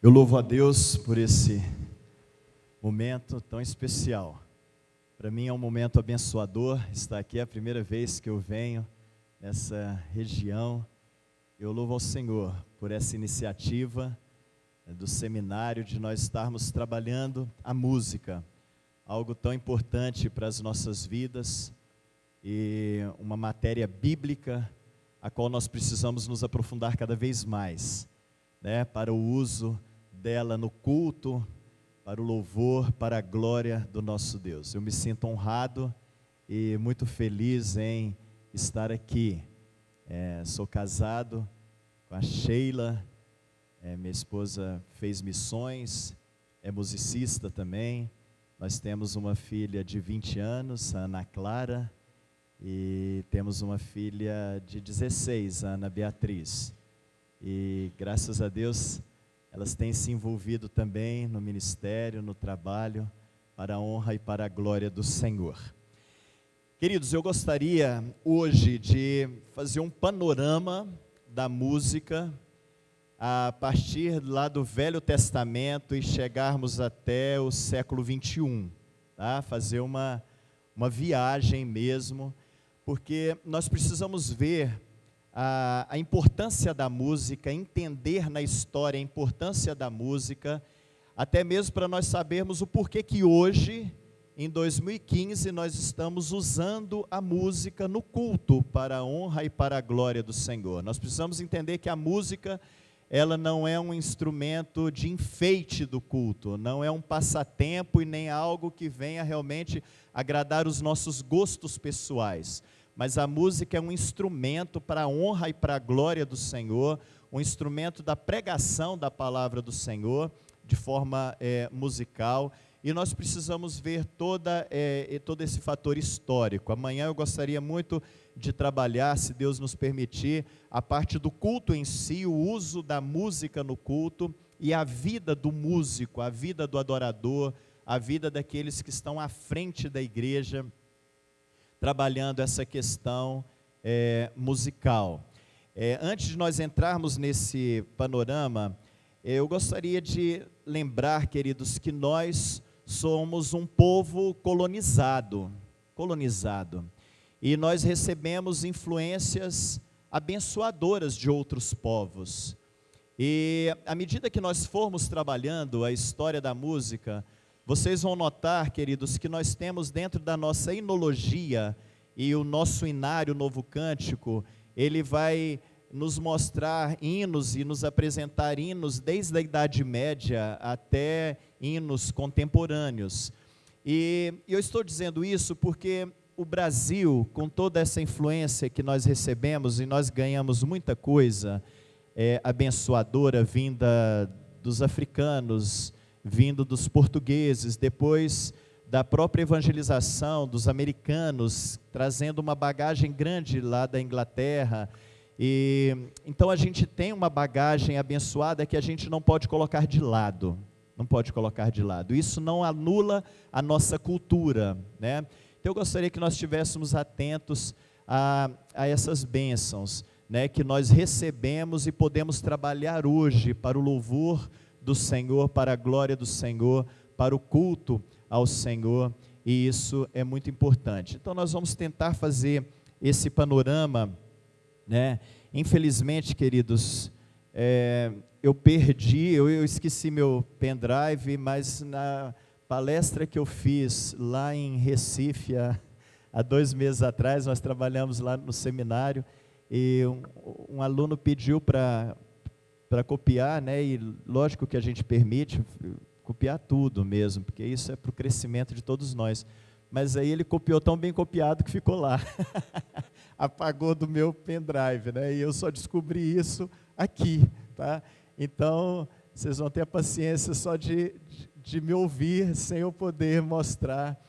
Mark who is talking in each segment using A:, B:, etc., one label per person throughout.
A: Eu louvo a Deus por esse momento tão especial. Para mim é um momento abençoador estar aqui, é a primeira vez que eu venho nessa região. Eu louvo ao Senhor por essa iniciativa do seminário, de nós estarmos trabalhando a música, algo tão importante para as nossas vidas e uma matéria bíblica a qual nós precisamos nos aprofundar cada vez mais, né, para o uso dela no culto, para o louvor, para a glória do nosso Deus. Eu me sinto honrado e muito feliz em estar aqui. Sou casado com a Sheila, minha esposa fez missões, é musicista também. Nós temos uma filha de 20 anos, a Ana Clara, e temos uma filha de 16, a Ana Beatriz. E graças a Deus, elas têm se envolvido também no ministério, no trabalho, para a honra e para a glória do Senhor. Queridos, eu gostaria hoje de fazer um panorama da música a partir lá do Velho Testamento e chegarmos até o século 21, tá? Fazer uma viagem mesmo, porque nós precisamos ver a importância da música, entender na história a importância da música, até mesmo para nós sabermos o porquê que hoje, em 2015, nós estamos usando a música no culto para a honra e para a glória do Senhor. Nós precisamos entender que a música, ela não é um instrumento de enfeite do culto, não é um passatempo e nem algo que venha realmente agradar os nossos gostos pessoais. Mas a música é um instrumento para a honra e para a glória do Senhor, um instrumento da pregação da palavra do Senhor, de forma musical, e nós precisamos ver todo esse fator histórico. Amanhã eu gostaria muito de trabalhar, se Deus nos permitir, a parte do culto em si, o uso da música no culto, e a vida do músico, a vida do adorador, a vida daqueles que estão à frente da igreja, trabalhando essa questão musical. Antes de nós entrarmos nesse panorama, eu gostaria de lembrar, queridos, que nós somos um povo colonizado, e nós recebemos influências abençoadoras de outros povos. E à medida que nós formos trabalhando a história da música, vocês vão notar, queridos, que nós temos dentro da nossa hinologia e o nosso inário Novo Cântico, ele vai nos mostrar hinos e nos apresentar hinos desde a Idade Média até hinos contemporâneos. E eu estou dizendo isso porque o Brasil, com toda essa influência que nós recebemos, e nós ganhamos muita coisa abençoadora vinda dos africanos, vindo dos portugueses, depois da própria evangelização dos americanos, trazendo uma bagagem grande lá da Inglaterra. E então a gente tem uma bagagem abençoada que a gente não pode colocar de lado, Isso não anula a nossa cultura, né? Então eu gostaria que nós estivéssemos atentos a essas bênçãos, né, que nós recebemos e podemos trabalhar hoje para o louvor do Senhor, para a glória do Senhor, para o culto ao Senhor, e isso é muito importante. Então nós vamos tentar fazer esse panorama, né? Infelizmente, queridos, eu esqueci meu pendrive, mas na palestra que eu fiz lá em Recife, há 2 meses atrás, nós trabalhamos lá no seminário, e um aluno pediu para copiar, né, e lógico que a gente permite copiar tudo mesmo, porque isso é para o crescimento de todos nós, mas aí ele copiou tão bem copiado que ficou lá, apagou do meu pendrive, né, e eu só descobri isso aqui, tá? Então, vocês vão ter a paciência só de me ouvir, sem eu poder mostrar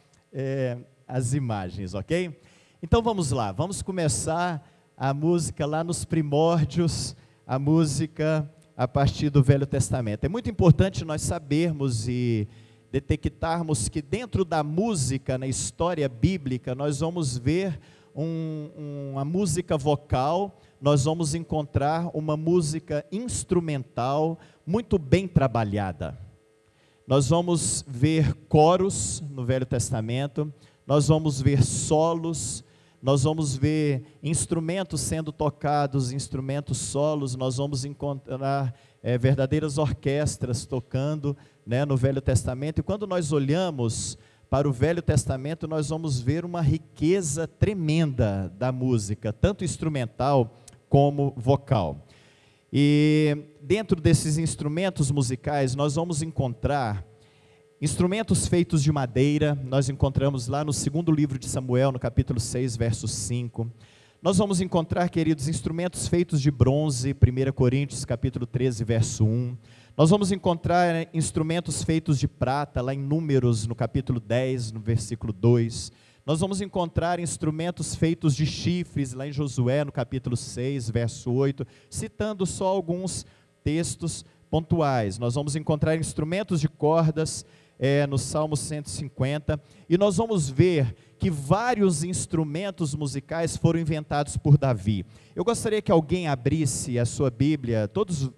A: as imagens, ok? Então vamos lá, vamos começar a música lá nos primórdios, a música a partir do Velho Testamento. É muito importante nós sabermos e detectarmos que dentro da música, na história bíblica, nós vamos ver uma música vocal, nós vamos encontrar uma música instrumental muito bem trabalhada. Nós vamos ver coros no Velho Testamento, nós vamos ver solos, nós vamos ver instrumentos sendo tocados, instrumentos solos, nós vamos encontrar verdadeiras orquestras tocando, né, no Velho Testamento. E quando nós olhamos para o Velho Testamento, nós vamos ver uma riqueza tremenda da música, tanto instrumental como vocal. E dentro desses instrumentos musicais, nós vamos encontrar instrumentos feitos de madeira. Nós encontramos lá no segundo livro de Samuel, no capítulo 6, verso 5. Nós vamos encontrar, queridos, instrumentos feitos de bronze, 1 Coríntios, capítulo 13, verso 1. Nós vamos encontrar instrumentos feitos de prata, lá em Números, no capítulo 10, no versículo 2. Nós vamos encontrar instrumentos feitos de chifres, lá em Josué, no capítulo 6, verso 8, citando só alguns textos pontuais. Nós vamos encontrar instrumentos de cordas, no Salmo 150, e nós vamos ver que vários instrumentos musicais foram inventados por Davi. Eu gostaria que alguém abrisse a sua Bíblia, todos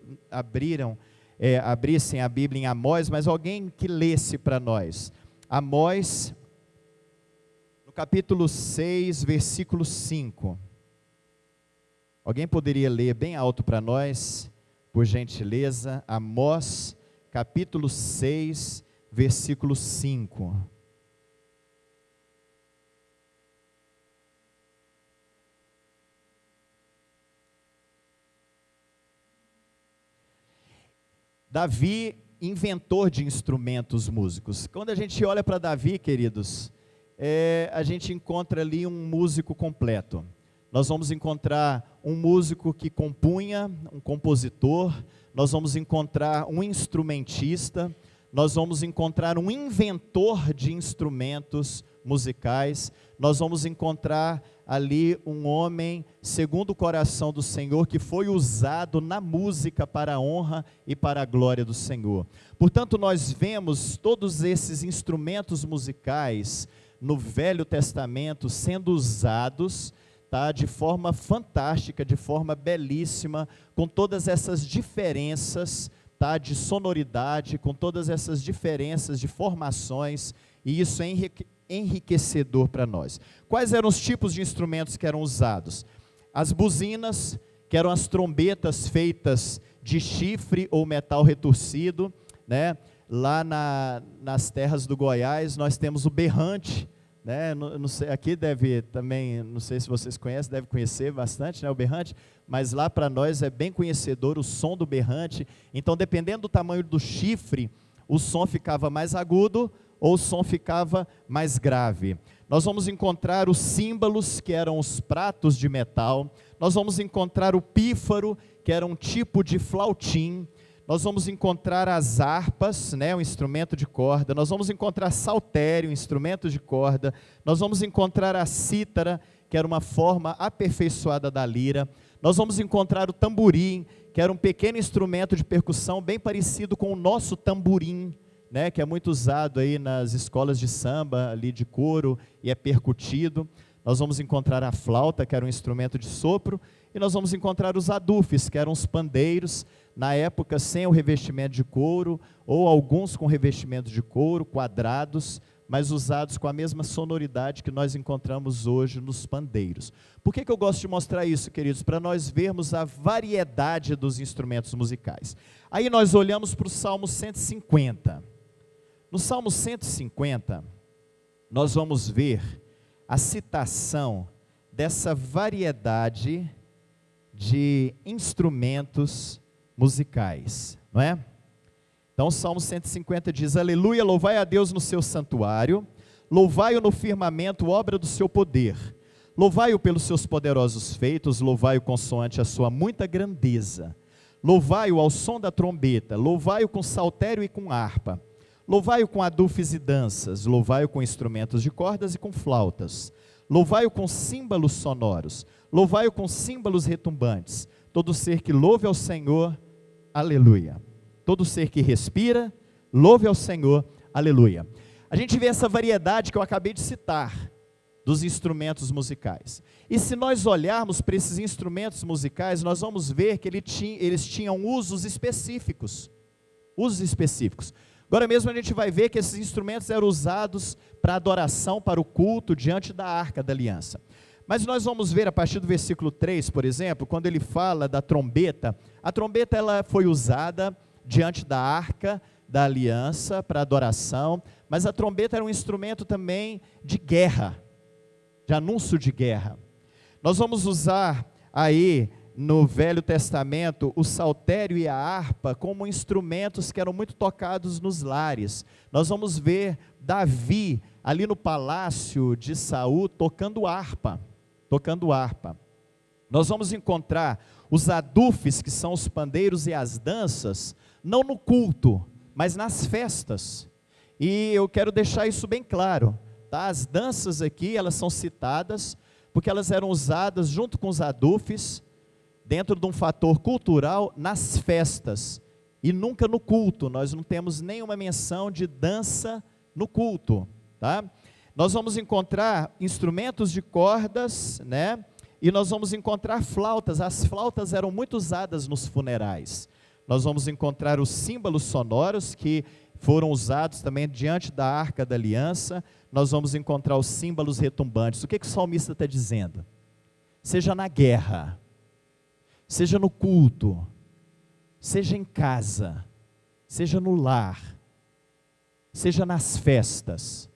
A: abrissem a Bíblia em Amós, mas alguém que lesse para nós. Amós, no capítulo 6, versículo 5. Alguém poderia ler bem alto para nós, por gentileza? Amós, capítulo 6, versículo 5. Davi, inventor de instrumentos músicos. Quando a gente olha para Davi, queridos, a gente encontra ali um músico completo. Nós vamos encontrar um músico que compunha, um compositor, nós vamos encontrar um instrumentista, nós vamos encontrar um inventor de instrumentos musicais, nós vamos encontrar ali um homem segundo o coração do Senhor, que foi usado na música para a honra e para a glória do Senhor. Portanto, nós vemos todos esses instrumentos musicais no Velho Testamento sendo usados, de forma fantástica, de forma belíssima, com todas essas diferenças, de sonoridade, com todas essas diferenças de formações, e isso é enriquecedor para nós. Quais eram os tipos de instrumentos que eram usados? As buzinas, que eram as trombetas feitas de chifre ou metal retorcido, né? Lá nas terras do Goiás, nós temos o berrante, né? Não sei, aqui deve também, não sei se vocês conhecem, deve conhecer bastante, né, o berrante, mas lá para nós é bem conhecedor o som do berrante. Então, dependendo do tamanho do chifre, o som ficava mais agudo ou o som ficava mais grave. Nós vamos encontrar os símbolos, que eram os pratos de metal. Nós vamos encontrar o pífaro, que era um tipo de flautim. Nós vamos encontrar as harpas, né, um instrumento de corda. Nós vamos encontrar saltério, um instrumento de corda. Nós vamos encontrar a cítara, que era uma forma aperfeiçoada da lira. Nós vamos encontrar o tamborim, que era um pequeno instrumento de percussão bem parecido com o nosso tamborim, né, que é muito usado aí nas escolas de samba, ali de couro, e é percutido. Nós vamos encontrar a flauta, que era um instrumento de sopro, e nós vamos encontrar os adufes, que eram os pandeiros, na época sem o revestimento de couro, ou alguns com revestimento de couro, quadrados, mas usados com a mesma sonoridade que nós encontramos hoje nos pandeiros. Por que eu gosto de mostrar isso, queridos? Para nós vermos a variedade dos instrumentos musicais. Aí nós olhamos para o Salmo 150. No Salmo 150, nós vamos ver a citação dessa variedade de instrumentos musicais, não é? Então o Salmo 150 diz: aleluia, louvai a Deus no seu santuário, louvai-o no firmamento, obra do seu poder, louvai-o pelos seus poderosos feitos, louvai-o consoante a sua muita grandeza, louvai-o ao som da trombeta, louvai-o com saltério e com harpa, louvai-o com adufes e danças, louvai-o com instrumentos de cordas e com flautas, louvai-o com símbolos sonoros, louvai-o com símbolos retumbantes. Todo ser que louve ao Senhor, aleluia. Todo ser que respira, louve ao Senhor, aleluia. A gente vê essa variedade que eu acabei de citar, dos instrumentos musicais. E se nós olharmos para esses instrumentos musicais, nós vamos ver que eles tinham usos específicos. Usos específicos. Agora mesmo a gente vai ver que esses instrumentos eram usados para adoração, para o culto, diante da Arca da Aliança. Mas nós vamos ver a partir do versículo 3, por exemplo, quando ele fala da trombeta. A trombeta ela foi usada diante da Arca da Aliança para adoração, mas a trombeta era um instrumento também de guerra, de anúncio de guerra. Nós vamos usar aí no Velho Testamento o saltério e a harpa como instrumentos que eram muito tocados nos lares. Nós vamos ver Davi ali no palácio de Saul tocando harpa. Nós vamos encontrar os adufes, que são os pandeiros e as danças, não no culto, mas nas festas. E eu quero deixar isso bem claro, tá? As danças aqui, elas são citadas, porque elas eram usadas junto com os adufes, dentro de um fator cultural, nas festas, e nunca no culto. Nós não temos nenhuma menção de dança no culto, tá? Nós vamos encontrar instrumentos de cordas, né? E nós vamos encontrar flautas. As flautas eram muito usadas nos funerais. Nós vamos encontrar os símbolos sonoros que foram usados também diante da Arca da Aliança. Nós vamos encontrar os símbolos retumbantes. O que o salmista está dizendo? Seja na guerra, seja no culto, seja em casa, seja no lar, seja nas festas,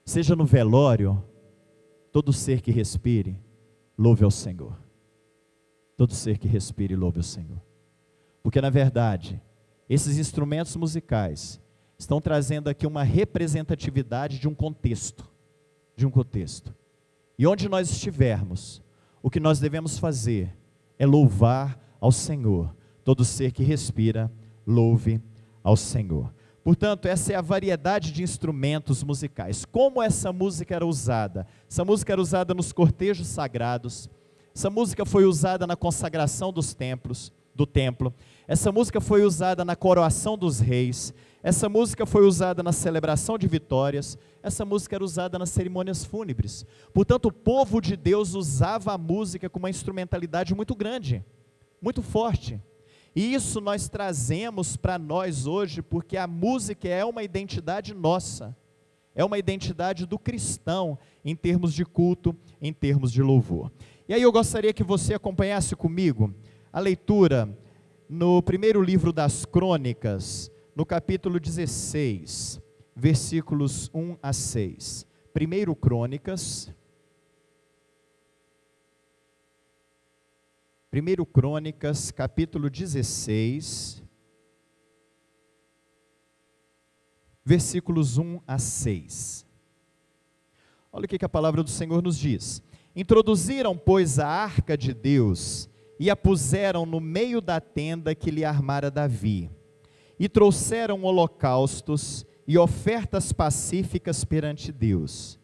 A: seja no velório, todo ser que respire, louve ao Senhor. Todo ser que respire, louve ao Senhor. Porque na verdade, esses instrumentos musicais estão trazendo aqui uma representatividade de um contexto. E onde nós estivermos, o que nós devemos fazer é louvar ao Senhor. Todo ser que respira, louve ao Senhor. Portanto, essa é a variedade de instrumentos musicais. Como essa música era usada? Essa música era usada nos cortejos sagrados. Essa música foi usada na consagração do templo. Essa música foi usada na coroação dos reis. Essa música foi usada na celebração de vitórias. Essa música era usada nas cerimônias fúnebres. Portanto, o povo de Deus usava a música com uma instrumentalidade muito grande, muito forte. E isso nós trazemos para nós hoje, porque a música é uma identidade nossa, é uma identidade do cristão, em termos de culto, em termos de louvor. E aí eu gostaria que você acompanhasse comigo a leitura no primeiro livro das Crônicas, no capítulo 16, versículos 1 a 6. Primeiro Crônicas, capítulo 16, versículos 1 a 6. Olha o que a palavra do Senhor nos diz. Introduziram, pois, a arca de Deus e a puseram no meio da tenda que lhe armara Davi. E trouxeram holocaustos e ofertas pacíficas perante Deus.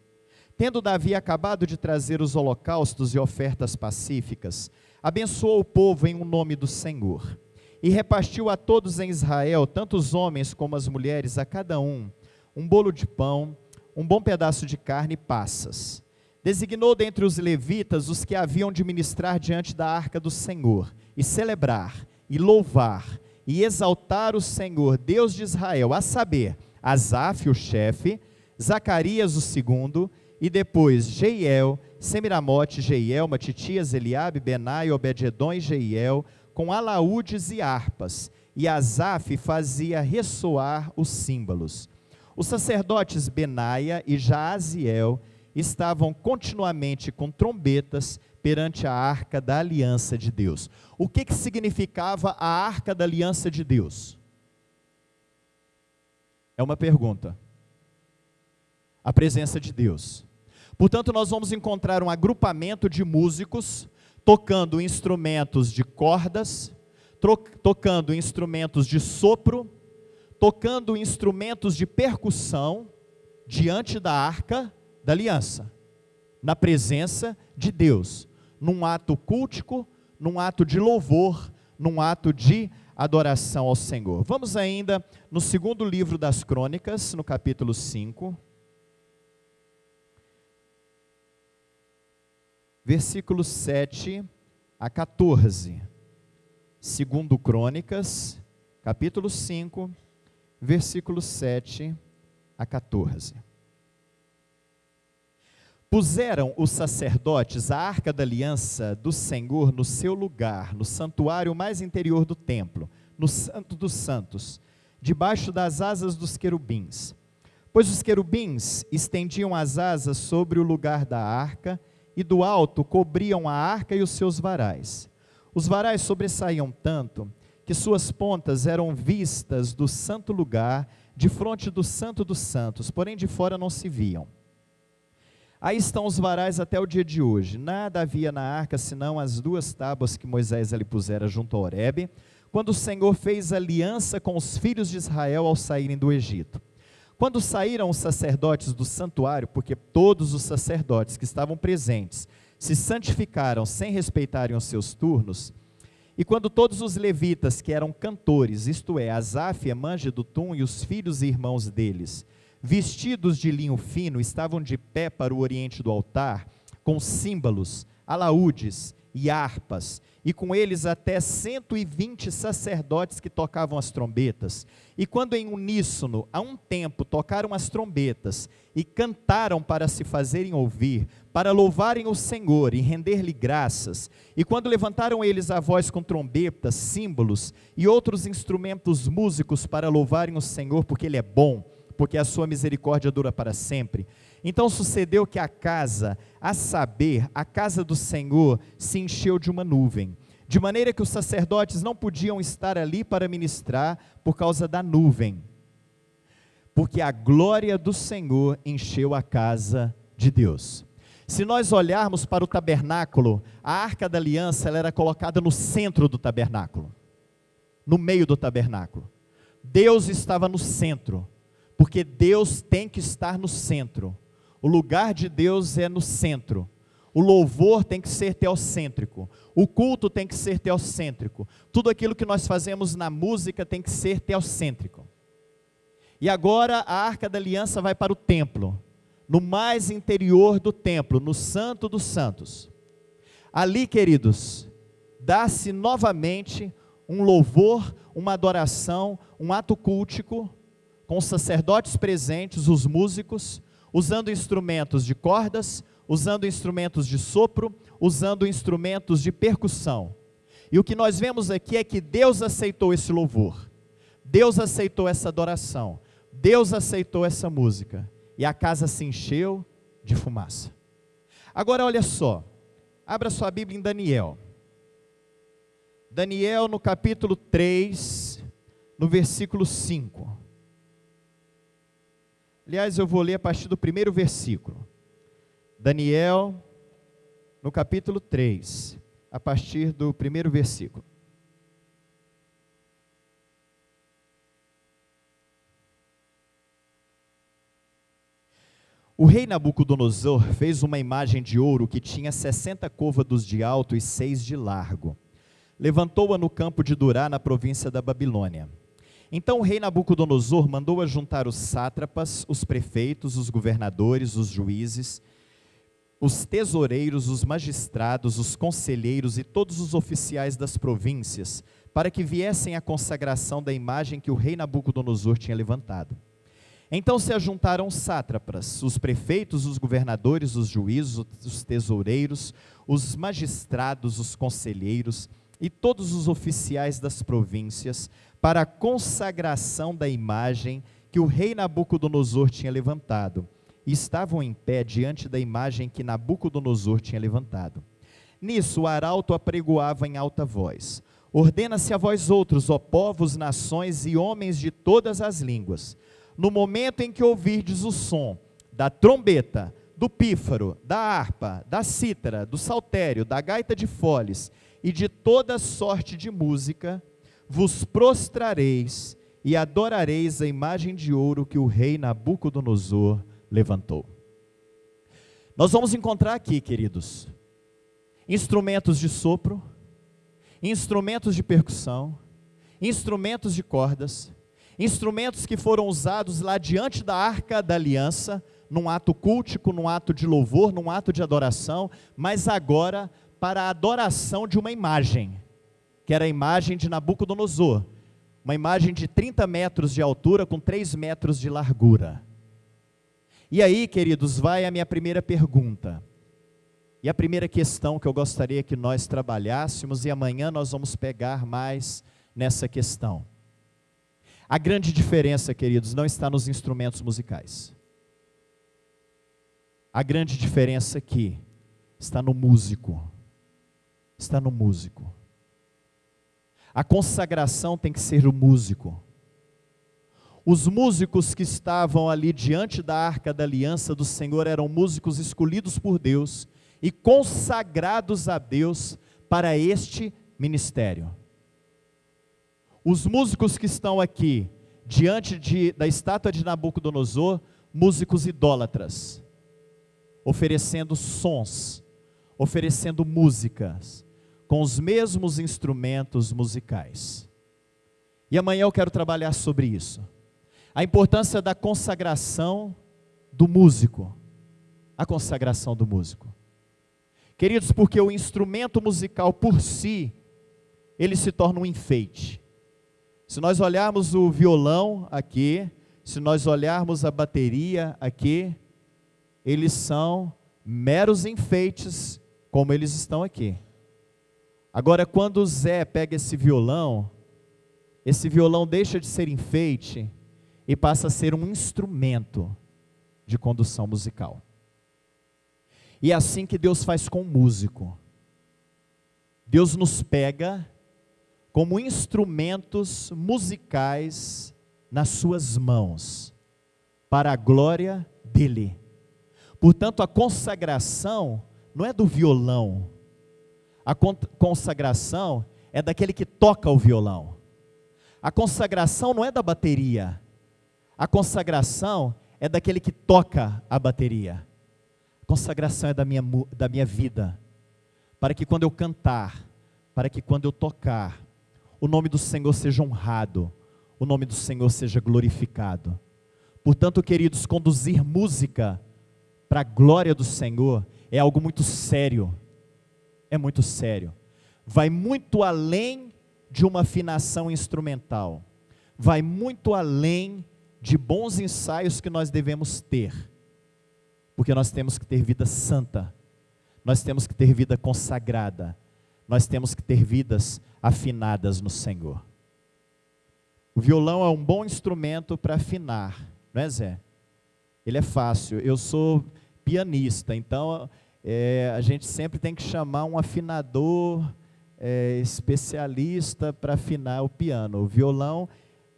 A: Tendo Davi acabado de trazer os holocaustos e ofertas pacíficas, abençoou o povo em nome do Senhor, e repartiu a todos em Israel, tanto os homens como as mulheres, a cada um bolo de pão, um bom pedaço de carne e passas. Designou dentre os levitas os que haviam de ministrar diante da arca do Senhor, e celebrar, e louvar, e exaltar o Senhor, Deus de Israel, a saber, Asaf, o chefe, Zacarias, o segundo, e depois Jeiel, Semiramote, Jeiel, Matitias, Eliabe, Benai, Obed-edom e Jeiel, com alaúdes e harpas, e Asaf fazia ressoar os símbolos. Os sacerdotes Benaia e Jaaziel estavam continuamente com trombetas perante a arca da aliança de Deus. O que significava a arca da aliança de Deus? É uma pergunta. A presença de Deus. Portanto, nós vamos encontrar um agrupamento de músicos tocando instrumentos de cordas, tocando instrumentos de sopro, tocando instrumentos de percussão diante da arca da aliança, na presença de Deus, num ato cultico, num ato de louvor, num ato de adoração ao Senhor. Vamos ainda no segundo livro das Crônicas, no capítulo 5. versículos 7 a 14. Segundo Crônicas, capítulo 5, versículos 7 a 14. Puseram os sacerdotes a arca da aliança do Senhor no seu lugar, no santuário mais interior do templo, no Santo dos Santos, debaixo das asas dos querubins. Pois os querubins estendiam as asas sobre o lugar da arca, e do alto cobriam a arca e os seus varais. Os varais sobressaíam tanto, que suas pontas eram vistas do santo lugar, de fronte do Santo dos Santos, porém de fora não se viam. Aí estão os varais até o dia de hoje. Nada havia na arca, senão as 2 tábuas que Moisés ali pusera junto a Horebe, quando o Senhor fez aliança com os filhos de Israel ao saírem do Egito. Quando saíram os sacerdotes do santuário, porque todos os sacerdotes que estavam presentes se santificaram sem respeitarem os seus turnos, e quando todos os levitas que eram cantores, isto é, Asaf, Emã, Jedutum e os filhos e irmãos deles, vestidos de linho fino, estavam de pé para o oriente do altar, com símbolos, alaúdes e harpas, e com eles até 120 sacerdotes que tocavam as trombetas. E quando em uníssono, a um tempo, tocaram as trombetas e cantaram para se fazerem ouvir, para louvarem o Senhor e render-lhe graças, e quando levantaram eles a voz com trombetas, símbolos e outros instrumentos músicos para louvarem o Senhor, porque Ele é bom, porque a sua misericórdia dura para sempre. Então sucedeu que a casa, a saber, a casa do Senhor, se encheu de uma nuvem, de maneira que os sacerdotes não podiam estar ali para ministrar por causa da nuvem, porque a glória do Senhor encheu a casa de Deus. Se nós olharmos para o tabernáculo, a arca da aliança ela era colocada no centro do tabernáculo, no meio do tabernáculo. Deus estava no centro, porque Deus tem que estar no centro. O lugar de Deus é no centro. O louvor tem que ser teocêntrico. O culto tem que ser teocêntrico. Tudo aquilo que nós fazemos na música tem que ser teocêntrico. E agora a arca da aliança vai para o templo, no mais interior do templo, no Santo dos Santos. Ali, queridos, dá-se novamente um louvor, uma adoração, um ato cultico, com os sacerdotes presentes, os músicos, usando instrumentos de cordas, usando instrumentos de sopro, usando instrumentos de percussão. E o que nós vemos aqui é que Deus aceitou esse louvor, Deus aceitou essa adoração, Deus aceitou essa música, e a casa se encheu de fumaça. Agora olha só, abra sua Bíblia em Daniel. Daniel no capítulo 3, no versículo 5. Aliás, eu vou ler a partir do primeiro versículo. Daniel, no capítulo 3, a partir do primeiro versículo. O rei Nabucodonosor fez uma imagem de ouro que tinha 60 côvados de alto e 6 de largo. Levantou-a no campo de Durá, na província da Babilônia. Então o rei Nabucodonosor mandou ajuntar os sátrapas, os prefeitos, os governadores, os juízes, os tesoureiros, os magistrados, os conselheiros e todos os oficiais das províncias, para que viessem à consagração da imagem que o rei Nabucodonosor tinha levantado. Então se ajuntaram os sátrapas, os prefeitos, os governadores, os juízes, os tesoureiros, os magistrados, os conselheiros e todos os oficiais das províncias, para a consagração da imagem que o rei Nabucodonosor tinha levantado, e estavam em pé diante da imagem que Nabucodonosor tinha levantado. Nisso o arauto apregoava em alta voz: ordena-se a vós outros, ó povos, nações e homens de todas as línguas, no momento em que ouvirdes o som da trombeta, do pífaro, da harpa, da cítara, do saltério, da gaita de foles e de toda sorte de música, vos prostrareis e adorareis a imagem de ouro que o rei Nabucodonosor levantou. Nós vamos encontrar aqui, queridos, instrumentos de sopro, instrumentos de percussão, instrumentos de cordas, instrumentos que foram usados lá diante da arca da aliança, num ato cultico, num ato de louvor, num ato de adoração, mas agora para a adoração de uma imagem, que era a imagem de Nabucodonosor, uma imagem de 30 metros de altura com 3 metros de largura. E aí, queridos, vai a minha primeira pergunta, e a primeira questão que eu gostaria que nós trabalhássemos, e amanhã nós vamos pegar mais nessa questão. A grande diferença, queridos, não está nos instrumentos musicais. A grande diferença aqui está no músico. Está no músico. A consagração tem que ser o músico. Os músicos que estavam ali diante da arca da aliança do Senhor eram músicos escolhidos por Deus e consagrados a Deus para este ministério. Os músicos que estão aqui diante da estátua de Nabucodonosor, músicos idólatras, oferecendo sons, oferecendo músicas, com os mesmos instrumentos musicais. E amanhã eu quero trabalhar sobre isso. A importância da consagração do músico. A consagração do músico. Queridos, porque o instrumento musical por si, ele se torna um enfeite. Se nós olharmos o violão aqui, se nós olharmos a bateria aqui, eles são meros enfeites, como eles estão aqui. Agora, quando o Zé pega esse violão deixa de ser enfeite e passa a ser um instrumento de condução musical. E é assim que Deus faz com o músico. Deus nos pega como instrumentos musicais nas suas mãos, para a glória dele. Portanto, a consagração não é do violão, a consagração é daquele que toca o violão. A consagração não é da bateria, a consagração é daquele que toca a bateria. A consagração é da minha vida, para que quando eu cantar, para que quando eu tocar, o nome do Senhor seja honrado, o nome do Senhor seja glorificado. Portanto, queridos, conduzir música para a glória do Senhor é algo muito sério, é muito sério, vai muito além de uma afinação instrumental, vai muito além de bons ensaios que nós devemos ter, porque nós temos que ter vida santa, nós temos que ter vida consagrada, nós temos que ter vidas afinadas no Senhor. O violão é um bom instrumento para afinar, não é, Zé? Ele é fácil. Eu sou pianista, então a gente sempre tem que chamar um afinador especialista para afinar o piano. O violão,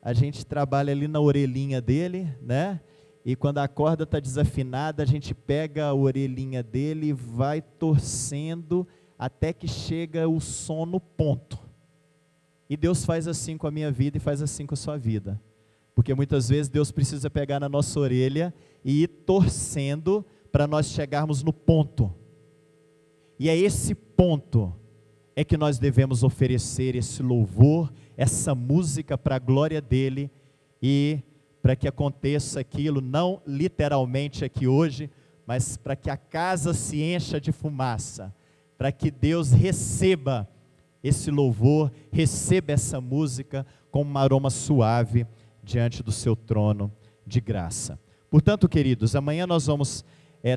A: a gente trabalha ali na orelhinha dele, né? E quando a corda está desafinada, a gente pega a orelhinha dele e vai torcendo até que chega o som no ponto. E Deus faz assim com a minha vida e faz assim com a sua vida. Porque muitas vezes Deus precisa pegar na nossa orelha e ir torcendo para nós chegarmos no ponto. E é esse ponto é que nós devemos oferecer esse louvor, essa música para a glória dele e para que aconteça aquilo, não literalmente aqui hoje, mas para que a casa se encha de fumaça, para que Deus receba esse louvor, receba essa música como um aroma suave diante do seu trono de graça. Portanto, queridos, amanhã nós vamos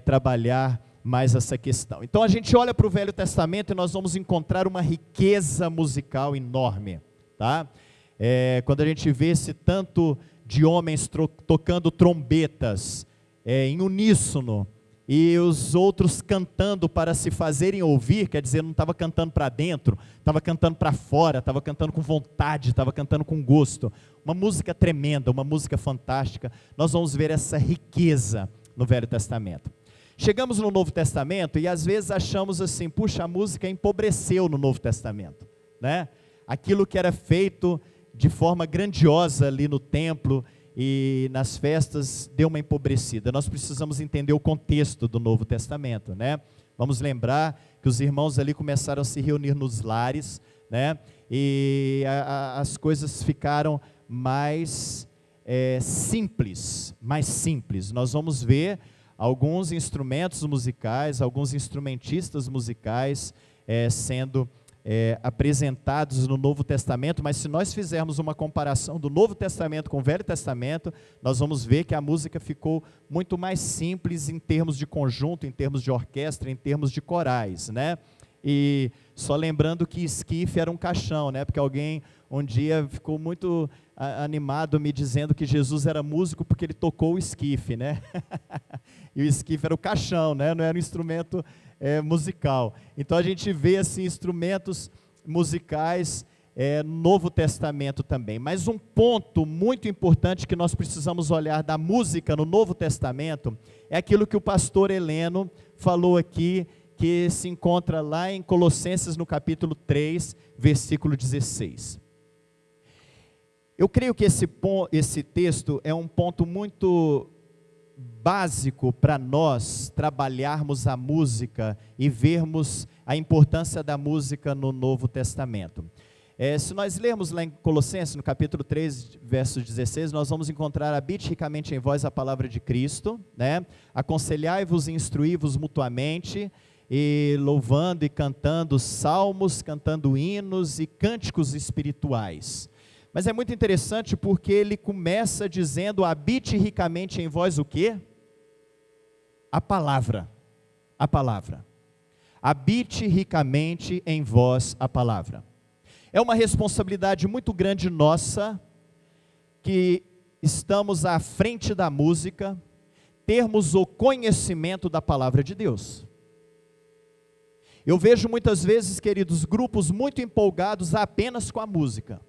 A: trabalhar mais essa questão. Então a gente olha para o Velho Testamento e nós vamos encontrar uma riqueza musical enorme, tá? Quando a gente vê esse tanto de homens tocando trombetas em uníssono, e os outros cantando para se fazerem ouvir, quer dizer, não estava cantando para dentro, estava cantando para fora, estava cantando com vontade, estava cantando com gosto. Uma música tremenda, uma música fantástica. Nós vamos ver essa riqueza no Velho Testamento. Chegamos no Novo Testamento e às vezes achamos assim, puxa, a música empobreceu no Novo Testamento, né? Aquilo que era feito de forma grandiosa ali no templo e nas festas deu uma empobrecida. Nós precisamos entender o contexto do Novo Testamento, né? Vamos lembrar que os irmãos ali começaram a se reunir nos lares, né? E as coisas ficaram mais simples, mais simples. Nós vamos ver alguns instrumentos musicais, alguns instrumentistas musicais sendo apresentados no Novo Testamento, mas se nós fizermos uma comparação do Novo Testamento com o Velho Testamento, nós vamos ver que a música ficou muito mais simples em termos de conjunto, em termos de orquestra, em termos de corais, né? E só lembrando que esquife era um caixão, né? Porque alguém um dia ficou muito animado me dizendo que Jesus era músico porque ele tocou o esquife, né? E o esquife era o caixão, né? Não era um instrumento musical. Então a gente vê assim instrumentos musicais no Novo Testamento também. Mas um ponto muito importante que nós precisamos olhar da música no Novo Testamento é aquilo que o pastor Heleno falou aqui, que se encontra lá em Colossenses no capítulo 3, versículo 16. Eu creio que esse texto é um ponto muito básico para nós trabalharmos a música e vermos a importância da música no Novo Testamento. Se nós lermos lá em Colossenses, no capítulo 3, verso 16, nós vamos encontrar: habite ricamente em vós a palavra de Cristo, né? Aconselhai-vos e instruí-vos mutuamente, e louvando e cantando salmos, cantando hinos e cânticos espirituais. Mas é muito interessante porque ele começa dizendo: habite ricamente em vós o quê? A palavra. A palavra. Habite ricamente em vós a palavra. É uma responsabilidade muito grande nossa, que estamos à frente da música, termos o conhecimento da palavra de Deus. Eu vejo muitas vezes, queridos, grupos muito empolgados apenas com a música.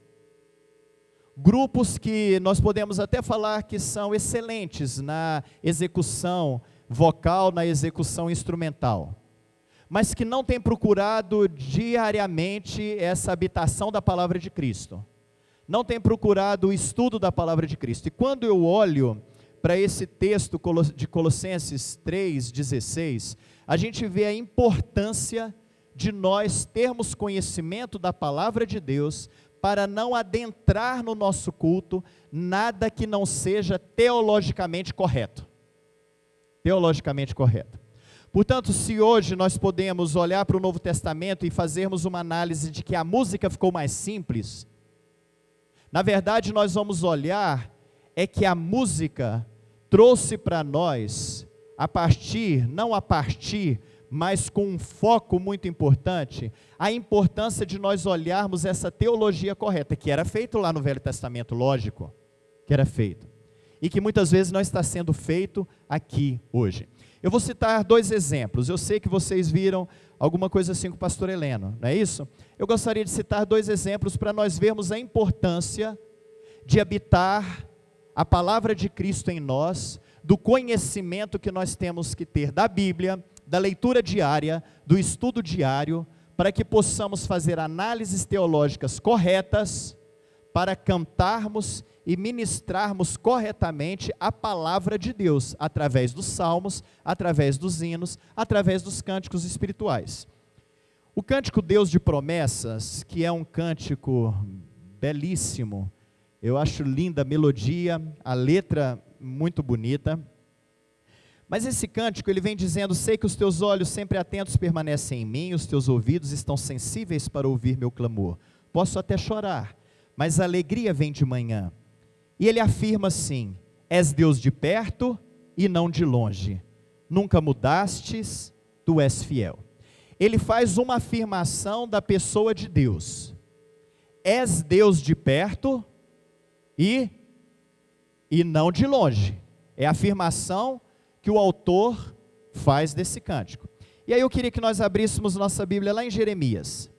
A: Grupos que nós podemos até falar que são excelentes na execução vocal, na execução instrumental, mas que não têm procurado diariamente essa habitação da palavra de Cristo. Não têm procurado o estudo da palavra de Cristo. E quando eu olho para esse texto de Colossenses 3,16, a gente vê a importância de nós termos conhecimento da palavra de Deus, para não adentrar no nosso culto nada que não seja teologicamente correto. Teologicamente correto. Portanto, se hoje nós podemos olhar para o Novo Testamento e fazermos uma análise de que a música ficou mais simples, na verdade nós vamos olhar que a música trouxe para nós, mas com um foco muito importante, a importância de nós olharmos essa teologia correta, que era feito lá no Velho Testamento, lógico, que era feito, e que muitas vezes não está sendo feito aqui hoje. Eu vou citar 2 exemplos. Eu sei que vocês viram alguma coisa assim com o pastor Heleno, não é isso? Eu gostaria de citar 2 exemplos para nós vermos a importância de habitar a palavra de Cristo em nós, do conhecimento que nós temos que ter da Bíblia, da leitura diária, do estudo diário, para que possamos fazer análises teológicas corretas, para cantarmos e ministrarmos corretamente a palavra de Deus, através dos salmos, através dos hinos, através dos cânticos espirituais. O cântico Deus de Promessas, que é um cântico belíssimo, eu acho linda a melodia, a letra muito bonita, mas esse cântico ele vem dizendo: sei que os teus olhos sempre atentos permanecem em mim, os teus ouvidos estão sensíveis para ouvir meu clamor. Posso até chorar, mas a alegria vem de manhã. E ele afirma assim: és Deus de perto e não de longe, nunca mudastes, tu és fiel. Ele faz uma afirmação da pessoa de Deus: és Deus de perto e não de longe. É a afirmação que o autor faz desse cântico. E aí eu queria que nós abríssemos nossa Bíblia lá em Jeremias.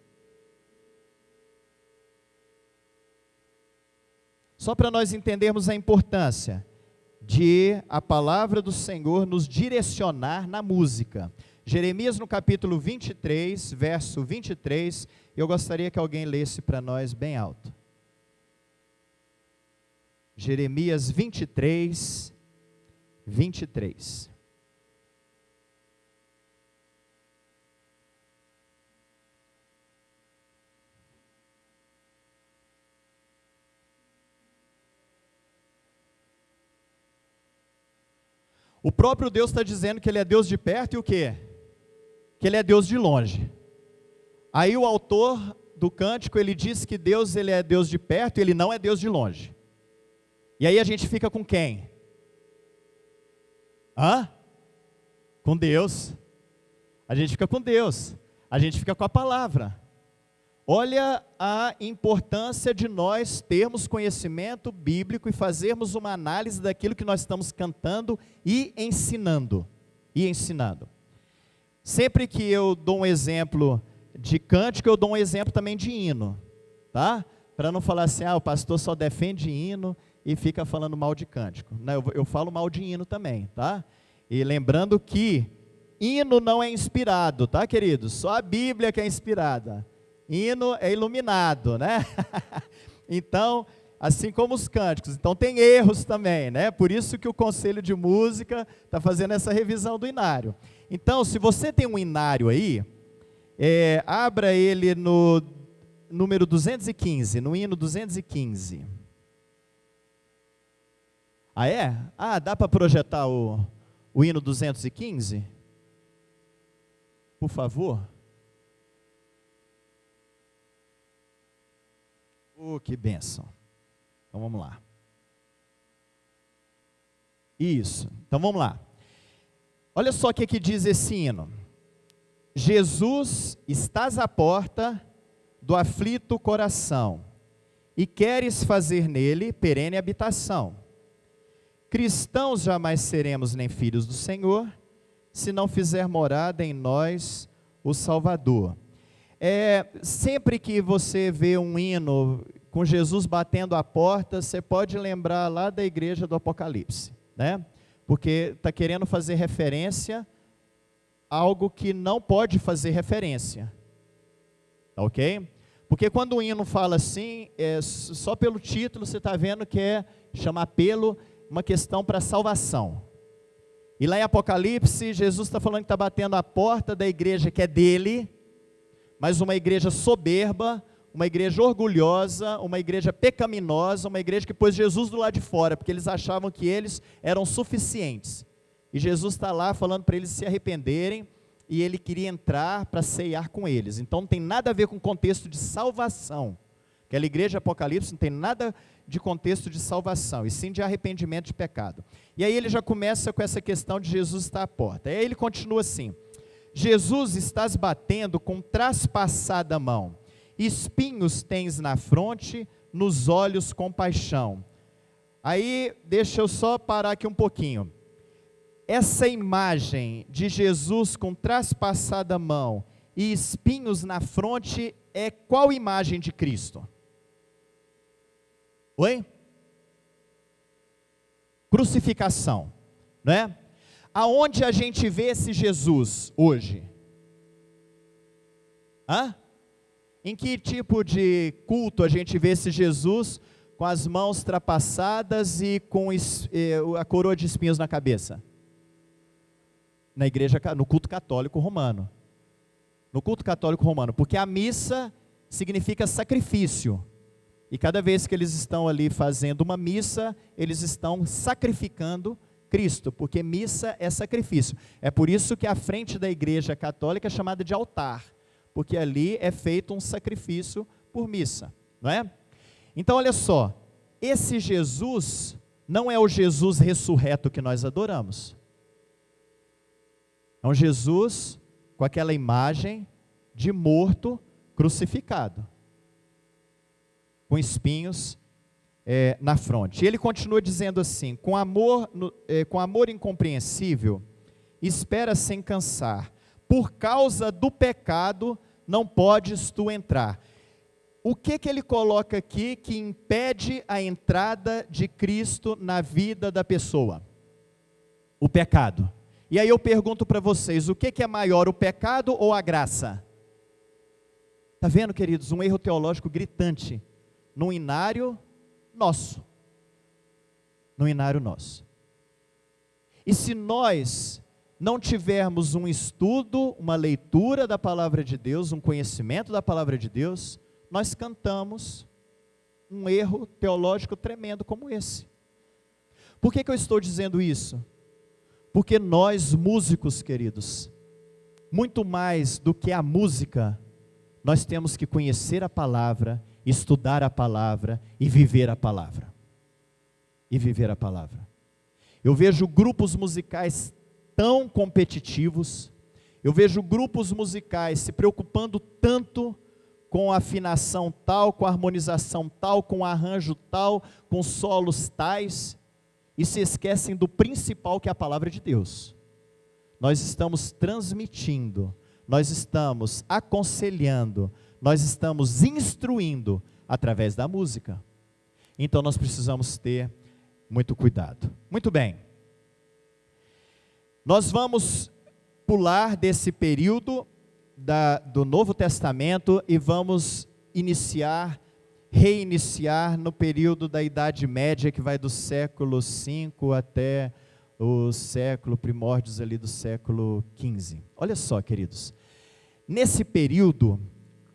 A: Só para nós entendermos a importância de a palavra do Senhor nos direcionar na música. Jeremias no capítulo 23, verso 23, eu gostaria que alguém lesse para nós bem alto. Jeremias 23, 23. O próprio Deus está dizendo que Ele é Deus de perto e o quê? Que Ele é Deus de longe. Aí o autor do cântico, ele diz que Deus, Ele é Deus de perto e Ele não é Deus de longe. E aí a gente fica com quem? Com Deus. A gente fica com Deus. A gente fica com a palavra. Olha a importância de nós termos conhecimento bíblico e fazermos uma análise daquilo que nós estamos cantando e ensinando. Sempre que eu dou um exemplo de cântico, eu dou um exemplo também de hino, tá? Para não falar assim, o pastor só defende hino e fica falando mal de cântico. Não, eu falo mal de hino também, tá? E lembrando que hino não é inspirado, tá, queridos? Só a Bíblia que é inspirada. Hino é iluminado, né? Então, assim como os cânticos. Então tem erros também, né? Por isso que o Conselho de Música está fazendo essa revisão do inário. Então, se você tem um inário aí, abra ele no número 215, no hino 215. Dá para projetar o hino 215? Por favor. Que bênção. Então vamos lá. Isso. Então vamos lá. Olha só o que diz esse hino. Jesus, estás à porta do aflito coração, e queres fazer nele perene habitação. Cristãos jamais seremos nem filhos do Senhor, se não fizer morada em nós o Salvador. Sempre que você vê um hino com Jesus batendo a porta, você pode lembrar lá da igreja do Apocalipse, né? Porque está querendo fazer referência a algo que não pode fazer referência, tá ok? Porque quando o hino fala assim, só pelo título você está vendo que chama apelo, uma questão para salvação. E lá em Apocalipse, Jesus está falando que está batendo a porta da igreja que é dele, mas uma igreja soberba, uma igreja orgulhosa, uma igreja pecaminosa, uma igreja que pôs Jesus do lado de fora, porque eles achavam que eles eram suficientes. E Jesus está lá falando para eles se arrependerem, e ele queria entrar para ceiar com eles. Então não tem nada a ver com o contexto de salvação. Aquela igreja de Apocalipse não tem nada de contexto de salvação, e sim de arrependimento de pecado. E aí ele já começa com essa questão de Jesus estar à porta. Aí ele continua assim: Jesus, estás batendo com traspassada mão, espinhos tens na fronte, nos olhos compaixão. Aí, deixa eu só parar aqui um pouquinho. Essa imagem de Jesus com traspassada mão e espinhos na fronte é qual imagem de Cristo? Oi? Crucificação, né? Aonde a gente vê esse Jesus hoje? Em que tipo de culto a gente vê esse Jesus com as mãos trapassadas e com a coroa de espinhos na cabeça? Na igreja, no culto católico romano. No culto católico romano, porque a missa significa sacrifício. E cada vez que eles estão ali fazendo uma missa, eles estão sacrificando Cristo, porque missa é sacrifício. É por isso que a frente da igreja católica é chamada de altar, porque ali é feito um sacrifício por missa, não é? Então olha só, esse Jesus não é o Jesus ressurreto que nós adoramos. É um Jesus com aquela imagem de morto crucificado, com espinhos na fronte. E ele continua dizendo assim: com amor incompreensível, espera sem cansar, por causa do pecado não podes tu entrar. O que ele coloca aqui que impede a entrada de Cristo na vida da pessoa? O pecado. E aí eu pergunto para vocês, o que é maior, o pecado ou a graça? Está vendo, queridos, um erro teológico gritante, num inário nosso. Num inário nosso. E se nós não tivermos um estudo, uma leitura da palavra de Deus, um conhecimento da palavra de Deus, nós cantamos um erro teológico tremendo como esse. Por que eu estou dizendo isso? Porque nós músicos, queridos, muito mais do que a música, nós temos que conhecer a palavra, estudar a palavra e viver a palavra. E viver a palavra. Eu vejo grupos musicais tão competitivos, eu vejo grupos musicais se preocupando tanto com a afinação tal, com a harmonização tal, com o arranjo tal, com solos tais, e se esquecem do principal, que é a palavra de Deus. Nós estamos transmitindo, nós estamos aconselhando, nós estamos instruindo através da música. Então nós precisamos ter muito cuidado. Muito bem. Nós vamos pular desse período do Novo Testamento e vamos reiniciar no período da Idade Média, que vai do século V até o século, primórdios ali do século XV. Olha só, queridos, nesse período,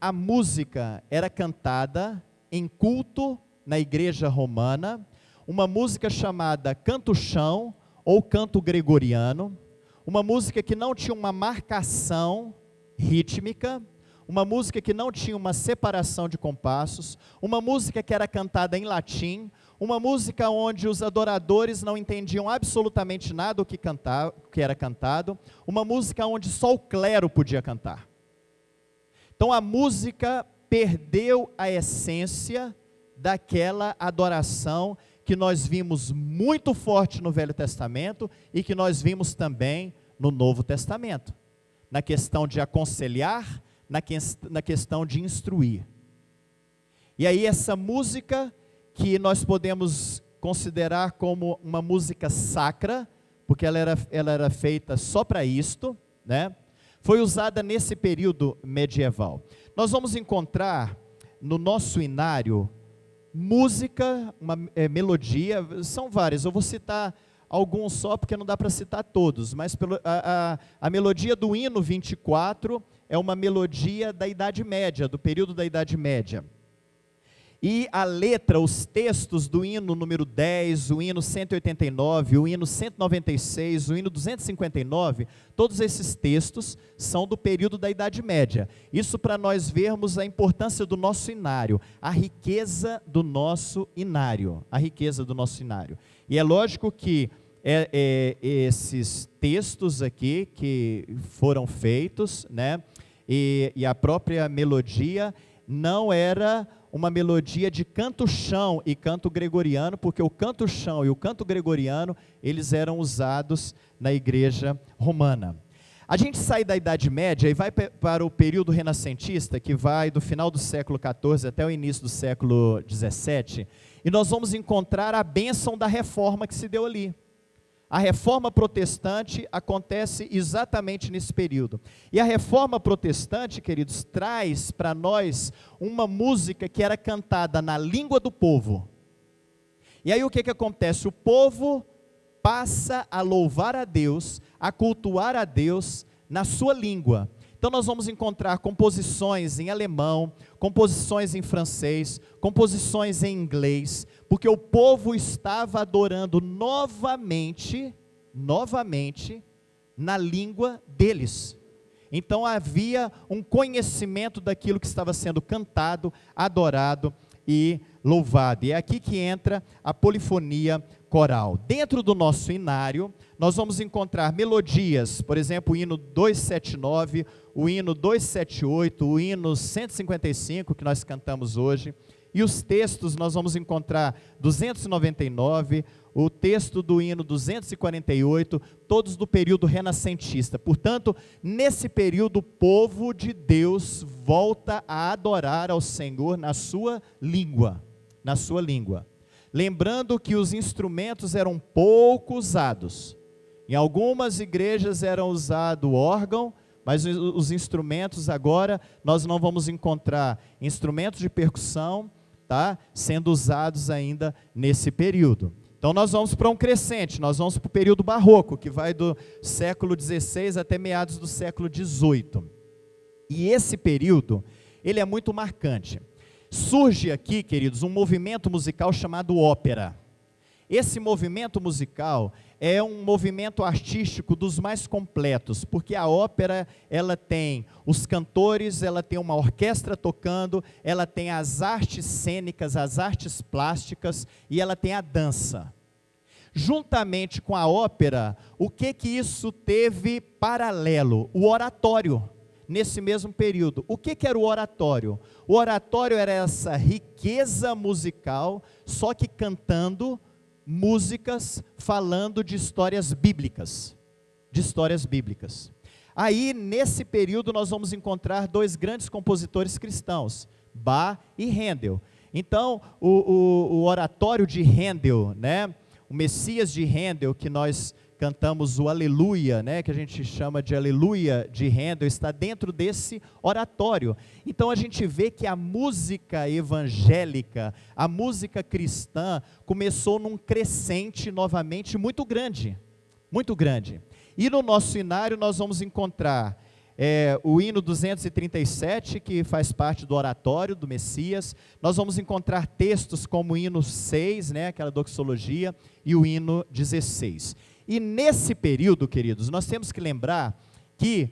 A: a música era cantada em culto na igreja romana, uma música chamada canto-chão ou canto gregoriano, uma música que não tinha uma marcação rítmica, uma música que não tinha uma separação de compassos, uma música que era cantada em latim, uma música onde os adoradores não entendiam absolutamente nada do que era cantado, uma música onde só o clero podia cantar. Então a música perdeu a essência daquela adoração que nós vimos muito forte no Velho Testamento e que nós vimos também no Novo Testamento, na questão de aconselhar, na questão de instruir. E aí essa música, que nós podemos considerar como uma música sacra, porque ela era feita só para isto, né? Foi usada nesse período medieval. Nós vamos encontrar no nosso inário música, melodia, são várias, eu vou citar alguns só, porque não dá para citar todos, mas a melodia do hino 24 é uma melodia da Idade Média, do período da Idade Média. E a letra, os textos do hino número 10, o hino 189, o hino 196, o hino 259, todos esses textos são do período da Idade Média. Isso para nós vermos a importância do nosso inário, a riqueza do nosso inário, a riqueza do nosso inário. E é lógico que esses textos aqui que foram feitos, né, e a própria melodia não era uma melodia de canto-chão e canto gregoriano, porque o canto-chão e o canto gregoriano, eles eram usados na igreja romana. A gente sai da Idade Média e vai para o período renascentista, que vai do final do século XIV até o início do século XVII, e nós vamos encontrar a bênção da reforma que se deu ali. A reforma protestante acontece exatamente nesse período. E a reforma protestante, queridos, traz para nós uma música que era cantada na língua do povo. E aí o que acontece? O povo passa a louvar a Deus, a cultuar a Deus na sua língua. Então nós vamos encontrar composições em alemão, composições em francês, composições em inglês, porque o povo estava adorando novamente na língua deles. Então havia um conhecimento daquilo que estava sendo cantado, adorado e louvado. E é aqui que entra a polifonia coral. Dentro do nosso inário, nós vamos encontrar melodias, por exemplo, o hino 279, o hino 278, o hino 155, que nós cantamos hoje, e os textos nós vamos encontrar 299, o texto do hino 248, todos do período renascentista. Portanto, nesse período, o povo de Deus volta a adorar ao Senhor na sua língua, Lembrando que os instrumentos eram pouco usados. Em algumas igrejas eram usado órgão, mas os instrumentos agora, nós não vamos encontrar instrumentos de percussão, tá, sendo usados ainda nesse período. Então nós vamos para um crescente, nós vamos para o período barroco, que vai do século XVI até meados do século XVIII. E esse período, ele é muito marcante. Surge aqui, queridos, um movimento musical chamado ópera. esse movimento musical é um movimento artístico dos mais completos, porque a ópera, ela tem os cantores, ela tem uma orquestra tocando, ela tem as artes cênicas, as artes plásticas e ela tem a dança. Juntamente com a ópera, o que isso teve paralelo? O oratório, nesse mesmo período. O que era o oratório? O oratório era essa riqueza musical, só que cantando músicas falando de histórias bíblicas. Aí, nesse período, nós vamos encontrar dois grandes compositores cristãos, Bach e Handel. Então, o oratório de Handel, né? O Messias de Handel, que nós cantamos o Aleluia, né, que a gente chama de Aleluia de Handel, está dentro desse oratório. Então a gente vê que a música evangélica, a música cristã, começou num crescente novamente muito grande, muito grande. E no nosso inário nós vamos encontrar o hino 237, que faz parte do oratório do Messias. Nós vamos encontrar textos como o hino 6, né, aquela doxologia, e o hino 16. E nesse período, queridos, nós temos que lembrar que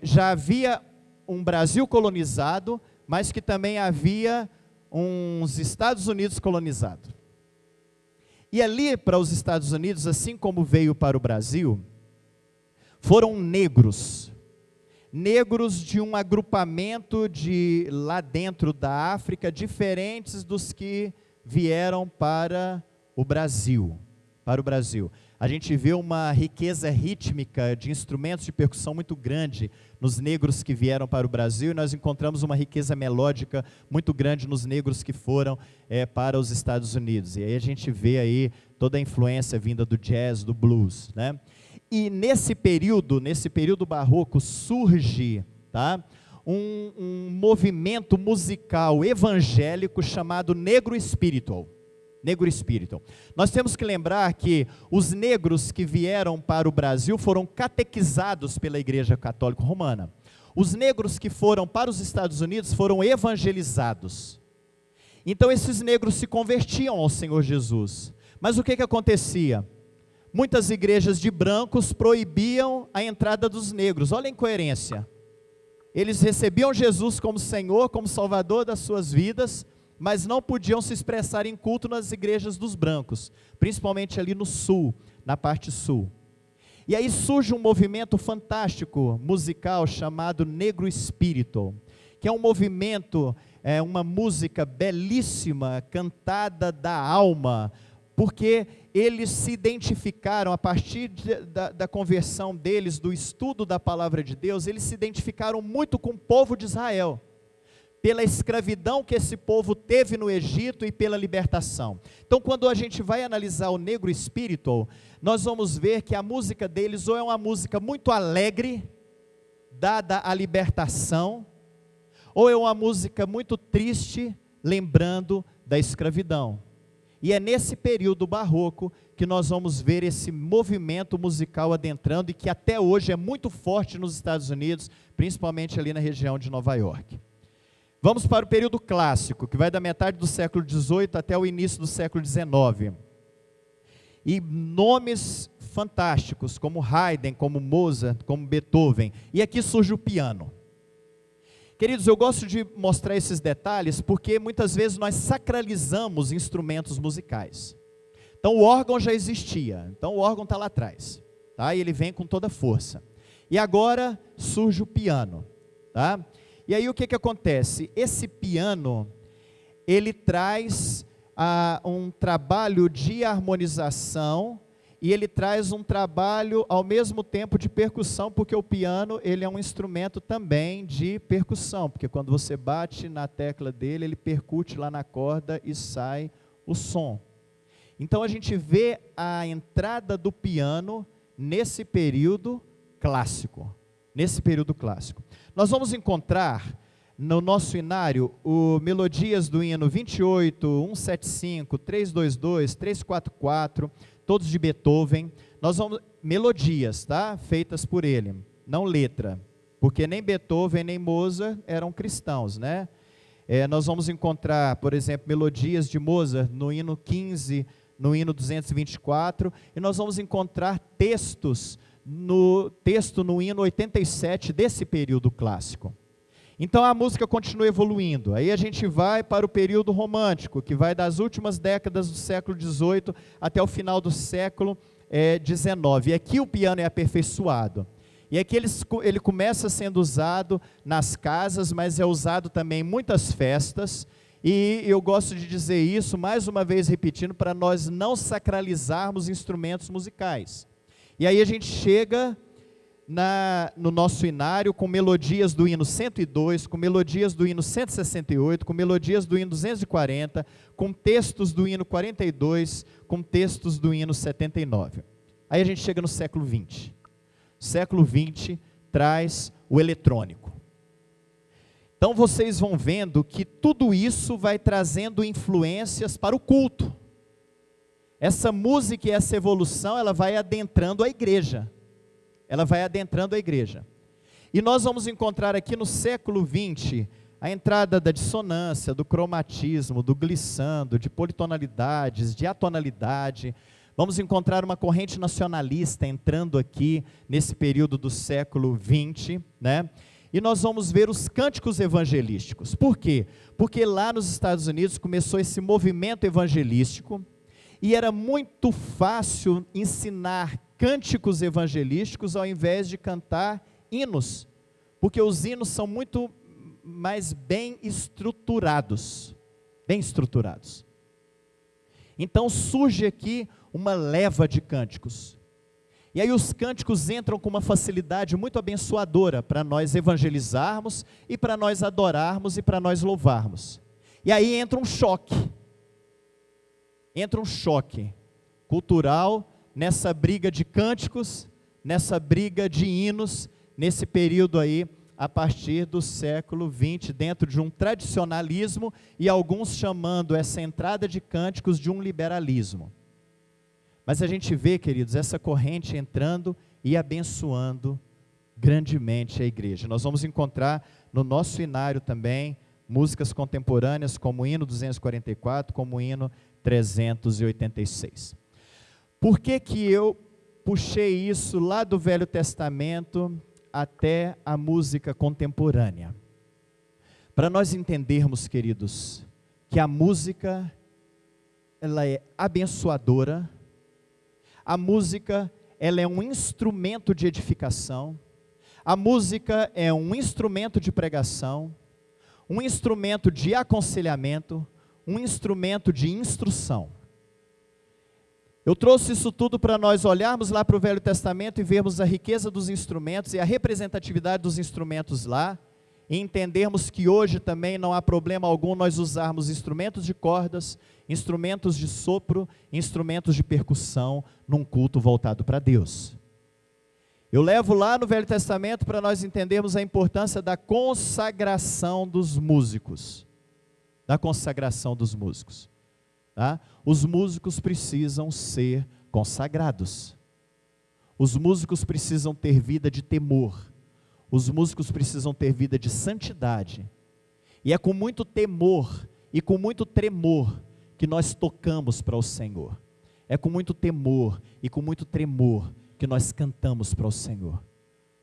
A: já havia um Brasil colonizado, mas que também havia uns Estados Unidos colonizados. E ali para os Estados Unidos, assim como veio para o Brasil, foram negros de um agrupamento de lá dentro da África, diferentes dos que vieram para o Brasil. A gente vê uma riqueza rítmica de instrumentos de percussão muito grande nos negros que vieram para o Brasil, e nós encontramos uma riqueza melódica muito grande nos negros que foram para os Estados Unidos. E aí a gente vê aí toda a influência vinda do jazz, do blues, né? E nesse período barroco, surge, tá, um movimento musical evangélico chamado Negro Spiritual. Nós temos que lembrar que os negros que vieram para o Brasil foram catequizados pela Igreja Católica Romana. Os negros que foram para os Estados Unidos foram evangelizados. Então esses negros se convertiam ao Senhor Jesus. Mas o que acontecia? Muitas igrejas de brancos proibiam a entrada dos negros. Olha a incoerência. Eles recebiam Jesus como Senhor, como Salvador das suas vidas, mas não podiam se expressar em culto nas igrejas dos brancos, principalmente ali no sul, na parte sul. E aí surge um movimento fantástico musical chamado Negro Spiritual, que é um movimento, uma música belíssima, cantada da alma, porque eles se identificaram, a partir da conversão deles, do estudo da palavra de Deus, eles se identificaram muito com o povo de Israel, pela escravidão que esse povo teve no Egito e pela libertação. Então, quando a gente vai analisar o Negro Spiritual, nós vamos ver que a música deles ou é uma música muito alegre, dada a libertação, ou é uma música muito triste, lembrando da escravidão. E é nesse período barroco que nós vamos ver esse movimento musical adentrando, e que até hoje é muito forte nos Estados Unidos, principalmente ali na região de Nova York. Vamos para o período clássico, que vai da metade do século XVIII até o início do século XIX. E nomes fantásticos, como Haydn, como Mozart, como Beethoven. E aqui surge o piano. Queridos, eu gosto de mostrar esses detalhes, porque muitas vezes nós sacralizamos instrumentos musicais. Então o órgão já existia, então o órgão está lá atrás, tá? E ele vem com toda força. E agora surge o piano, tá? E aí o que acontece? Esse piano, ele traz um trabalho de harmonização, e ele traz um trabalho ao mesmo tempo de percussão, porque o piano, ele é um instrumento também de percussão, porque quando você bate na tecla dele, ele percute lá na corda e sai o som. Então a gente vê a entrada do piano nesse período clássico. Nós vamos encontrar no nosso inário melodias do hino 28, 175, 322, 344, todos de Beethoven. Melodias, tá? Feitas por ele, não letra, porque nem Beethoven nem Mozart eram cristãos, né? Nós vamos encontrar, por exemplo, melodias de Mozart no hino 15, no hino 224, e nós vamos encontrar texto no hino 87 desse período clássico. Então a música continua evoluindo, aí a gente vai para o período romântico, que vai das últimas décadas do século XVIII até o final do século XIX, e aqui o piano é aperfeiçoado. E aqui ele começa sendo usado nas casas, mas é usado também em muitas festas, e eu gosto de dizer isso, mais uma vez repetindo, para nós não sacralizarmos instrumentos musicais. E aí a gente chega no nosso inário com melodias do hino 102, com melodias do hino 168, com melodias do hino 240, com textos do hino 42, com textos do hino 79. Aí a gente chega no século XX. O século XX traz o eletrônico. Então vocês vão vendo que tudo isso vai trazendo influências para o culto. Essa música e essa evolução, ela vai adentrando a igreja. Ela vai adentrando a igreja. E nós vamos encontrar aqui no século XX, a entrada da dissonância, do cromatismo, do glissando, de politonalidades, de atonalidade. Vamos encontrar uma corrente nacionalista entrando aqui nesse período do século XX, né? E nós vamos ver os cânticos evangelísticos. Por quê? Porque lá nos Estados Unidos começou esse movimento evangelístico e era muito fácil ensinar cânticos evangelísticos ao invés de cantar hinos, porque os hinos são muito mais bem estruturados. Então surge aqui uma leva de cânticos. E aí os cânticos entram com uma facilidade muito abençoadora para nós evangelizarmos e para nós adorarmos e para nós louvarmos. E aí entra um choque cultural nessa briga de cânticos, nessa briga de hinos, nesse período aí, a partir do século XX, dentro de um tradicionalismo e alguns chamando essa entrada de cânticos de um liberalismo. Mas a gente vê, queridos, essa corrente entrando e abençoando grandemente a igreja. Nós vamos encontrar no nosso inário também músicas contemporâneas como o hino 244, como o hino 386. Por que que eu puxei isso lá do Velho Testamento até a música contemporânea? Para nós entendermos, queridos, que a música, ela é abençoadora. A música, ela é um instrumento de edificação. A música é um instrumento de pregação, um instrumento de aconselhamento, um instrumento de instrução. Eu trouxe isso tudo para nós olharmos lá para o Velho Testamento e vermos a riqueza dos instrumentos e a representatividade dos instrumentos lá, e entendermos que hoje também não há problema algum nós usarmos instrumentos de cordas, instrumentos de sopro, instrumentos de percussão num culto voltado para Deus. Eu levo lá no Velho Testamento para nós entendermos a importância da consagração dos músicos. Tá? Os músicos precisam ser consagrados. Os músicos precisam ter vida de temor. Os músicos precisam ter vida de santidade. E é com muito temor e com muito tremor que nós tocamos para o Senhor. É com muito temor e com muito tremor que nós cantamos para o Senhor.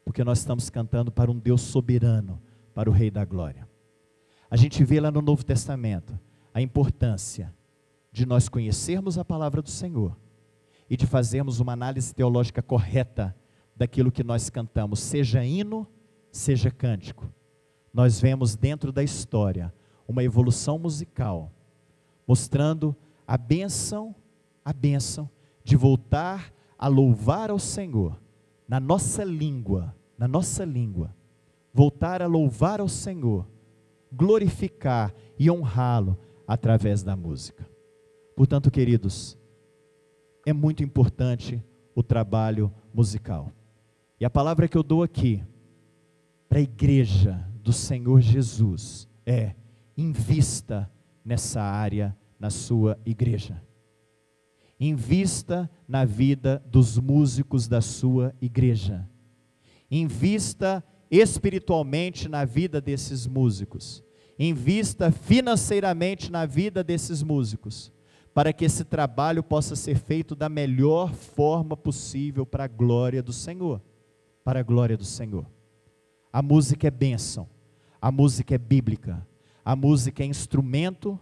A: Porque nós estamos cantando para um Deus soberano, para o Rei da Glória. A gente vê lá no Novo Testamento a importância de nós conhecermos a palavra do Senhor e de fazermos uma análise teológica correta daquilo que nós cantamos, seja hino, seja cântico. Nós vemos dentro da história uma evolução musical, mostrando a bênção de voltar a louvar ao Senhor, na nossa língua, voltar a louvar ao Senhor, glorificar e honrá-lo através da música. Portanto, queridos, é muito importante o trabalho musical. E a palavra que eu dou aqui, para a igreja do Senhor Jesus, é: invista nessa área na sua igreja. Invista na vida dos músicos da sua igreja. Invista espiritualmente na vida desses músicos. Invista financeiramente na vida desses músicos, para que esse trabalho possa ser feito da melhor forma possível para a glória do Senhor. Para a glória do Senhor. A música é bênção, a música é bíblica, a música é instrumento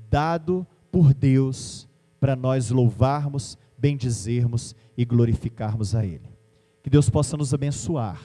A: dado por Deus para nós louvarmos, bendizermos e glorificarmos a Ele. Que Deus possa nos abençoar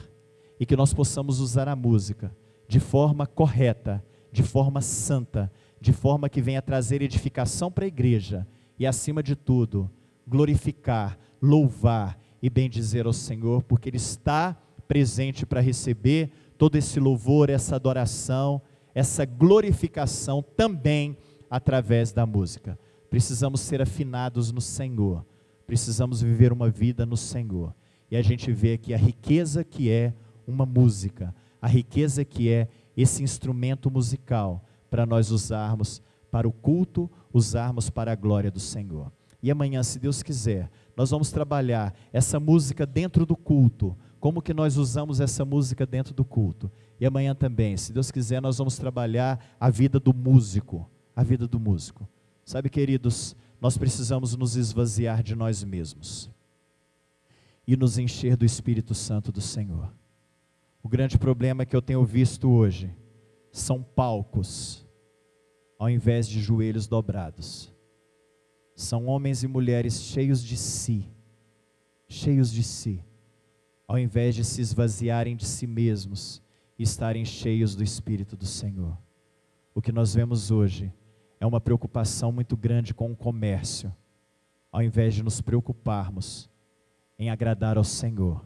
A: e que nós possamos usar a música de forma correta, de forma santa, de forma que venha trazer edificação para a igreja e, acima de tudo, glorificar, louvar e bendizer ao Senhor, porque Ele está presente para receber todo esse louvor, essa adoração, essa glorificação também através da música. Precisamos ser afinados no Senhor, precisamos viver uma vida no Senhor, e a gente vê aqui a riqueza que é uma música, a riqueza que é esse instrumento musical, para nós usarmos para o culto, usarmos para a glória do Senhor. E amanhã, se Deus quiser, nós vamos trabalhar essa música dentro do culto, como que nós usamos essa música dentro do culto. E amanhã também, se Deus quiser, nós vamos trabalhar a vida do músico, a vida do músico. Sabe, queridos, nós precisamos nos esvaziar de nós mesmos e nos encher do Espírito Santo do Senhor. O grande problema que eu tenho visto hoje são palcos, ao invés de joelhos dobrados. São homens e mulheres cheios de si, ao invés de se esvaziarem de si mesmos e estarem cheios do Espírito do Senhor. O que nós vemos hoje é uma preocupação muito grande com o comércio, ao invés de nos preocuparmos em agradar ao Senhor,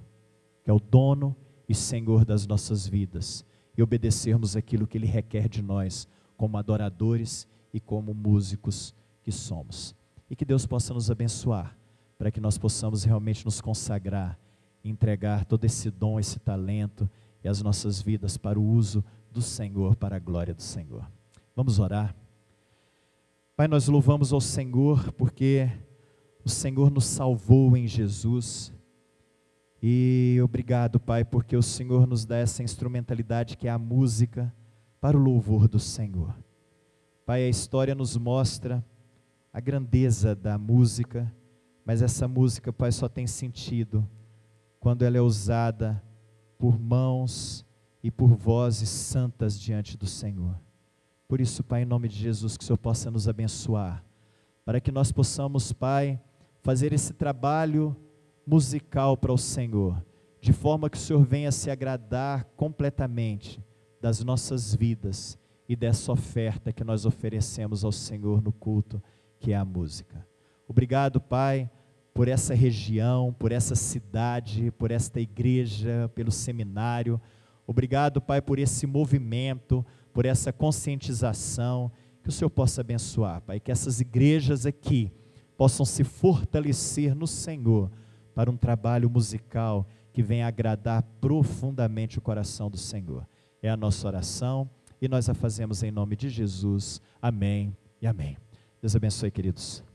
A: que é o dono e Senhor das nossas vidas, e obedecermos aquilo que Ele requer de nós, como adoradores e como músicos que somos. E que Deus possa nos abençoar, para que nós possamos realmente nos consagrar, entregar todo esse dom, esse talento e as nossas vidas para o uso do Senhor, para a glória do Senhor. Vamos orar. Pai, nós louvamos ao Senhor, porque o Senhor nos salvou em Jesus. E obrigado, Pai, porque o Senhor nos dá essa instrumentalidade que é a música para o louvor do Senhor. Pai, a história nos mostra a grandeza da música, mas essa música, Pai, só tem sentido quando ela é usada por mãos e por vozes santas diante do Senhor. Por isso, Pai, em nome de Jesus, que o Senhor possa nos abençoar, para que nós possamos, Pai, fazer esse trabalho musical para o Senhor, de forma que o Senhor venha se agradar completamente das nossas vidas e dessa oferta que nós oferecemos ao Senhor no culto, que é a música. Obrigado, Pai, por essa região, por essa cidade, por esta igreja, pelo seminário. Obrigado, Pai, por esse movimento, por essa conscientização, que o Senhor possa abençoar, Pai, que essas igrejas aqui possam se fortalecer no Senhor, para um trabalho musical que venha agradar profundamente o coração do Senhor. É a nossa oração e nós a fazemos em nome de Jesus. Amém e amém. Deus abençoe, queridos.